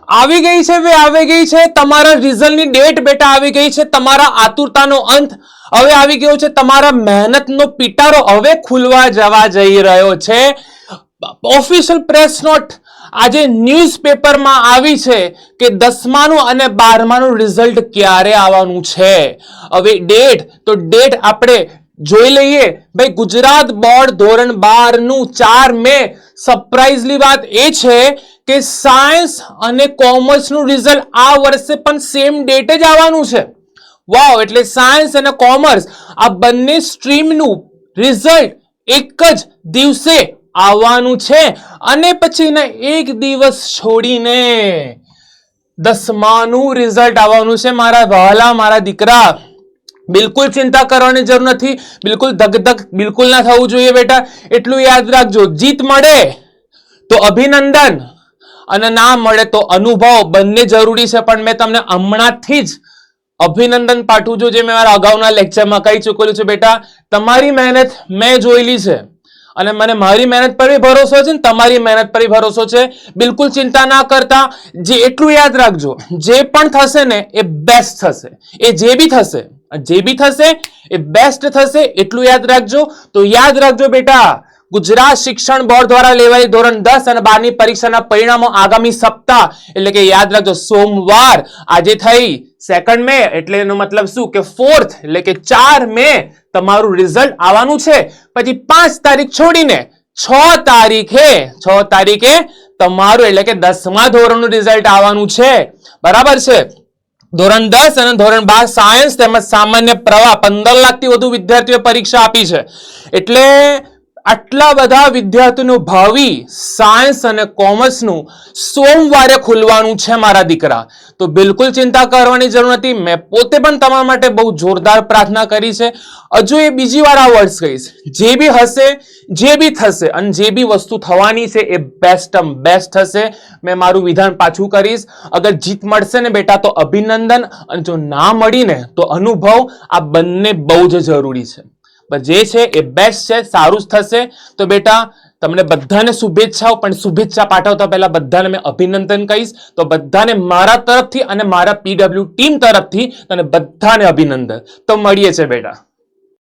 આવી ગઈ છે બે આવી ગઈ છે તમારા રિઝલ્ટની ડેટ બેટા આવી ગઈ છે તમારા આતુરતાનો અંત હવે આવી ગયો છે તમારા મહેનતનો પિટારો હવે ખુલવા જવા જઈ રહ્યો છે ઓફિશિયલ પ્રેસ નોટ આજે ન્યૂઝપેપરમાં આવી છે કે 10માનું અને 12માનું રિઝલ્ટ ક્યારે આવવાનું છે હવે ડેટ આપણે જોઈ લઈએ ભાઈ ગુજરાત બોર્ડ ધોરણ 12 નું 4 મે સરપ્રાઈઝની વાત એ છે કે સાયન્સ અને કોમર્સ નું રિઝલ્ટ આ વર્ષે પણ સેમ ડેટ જ આવવાનું છે વાવ એટલે સાયન્સ અને કોમર્સ આ બંને સ્ટ્રીમનું રિઝલ્ટ એક જ દિવસે આવવાનું છે અને પછીના એક દિવસ છોડીને 10માનું રિઝલ્ટ આવવાનું છે મારા વહાલા મારા દીકરા બિલકુલ ચિંતા કરવાની જરૂર નથી બિલકુલ ધગધગ બિલકુલ ના થવું જોઈએ બેટા એટલું યાદ રાખજો જીત મળે તો અભિનંદન અને ના મળે તો અનુભવ બંને જરૂરી છે પણ મેં તમને હમણાંથી જ અભિનંદન પાઠવું છું જે મેં મારા અગાઉના લેક્ચરમાં કહી ચૂકેલું છું બેટા તમારી મહેનત મેં જોયેલી છે અને મને મારી મહેનત પર ભરોસો છે ને તમારી મહેનત પર ભરોસો છે બિલકુલ ચિંતા ના કરતા જે એટલું યાદ રાખજો જે પણ થશે ને એ બેસ્ટ થશે એ જે બી થશે એ બેસ્ટ થશે એટલું યાદ રાખજો તો યાદ રાખજો બેટા ગુજરાત શિક્ષણ બોર્ડ દ્વારા લેવાયેલી ધોરણ 10 અને 12 ની પરીક્ષાના પરિણામો આગામી સપ્તાહ એટલે કે યાદ રાખજો સોમવાર આજે થઈ 2 મે એટલે એનો મતલબ શું કે 4th એટલે કે 4 મે તમારું રિઝલ્ટ આવવાનું છે પછી 5 તારીખ છોડીને 6 તારીખે તમારું એટલે કે 10મા ધોરણનું રિઝલ્ટ આવવાનું છે બરાબર છે ધોરણ 10 અને ધોરણ 12 સાયન્સ તેમજ સામાન્ય પ્રવાહ 15 લાખથી વધુ વિદ્યાર્થીઓ પરીક્ષા આપી છે એટલે આટલા બધા વિદ્યાર્થીઓનું ભાવિ સાયન્સ અને કોમર્સનું સોમવારે ખુલવાનું છે મારા દીકરા તો બિલકુલ ચિંતા કરવાની જરૂર નથી મેં પોતે પણ તમારા માટે બહુ જોરદાર પ્રાર્થના કરી છે હજુ એ બીજી વાર આ વર્ડ્સ કહીશ જે બી હશે જે બી થશે અને જે બી વસ્તુ થવાની છે એ બેસ્ટ થશે મેં મારું વિધાન પાછું કરીશ અગર જીત મળશે ને બેટા તો અભિનંદન અને જો ના મળીને તો અનુભવ આ બંને બહુ જ જરૂરી છે જે છે એ બેસ્ટ છે સારું થશે તો બેટા તમને બધાને શુભેચ્છાઓ પણ શુભેચ્છા પાઠવતા પહેલા બધાને મેં અભિનંદન કહીશ તો બધાને મારા તરફથી અને મારા પીડબ્લ્યુ ટીમ તરફથી તને બધાને અભિનંદન તો મળીએ છે બેટા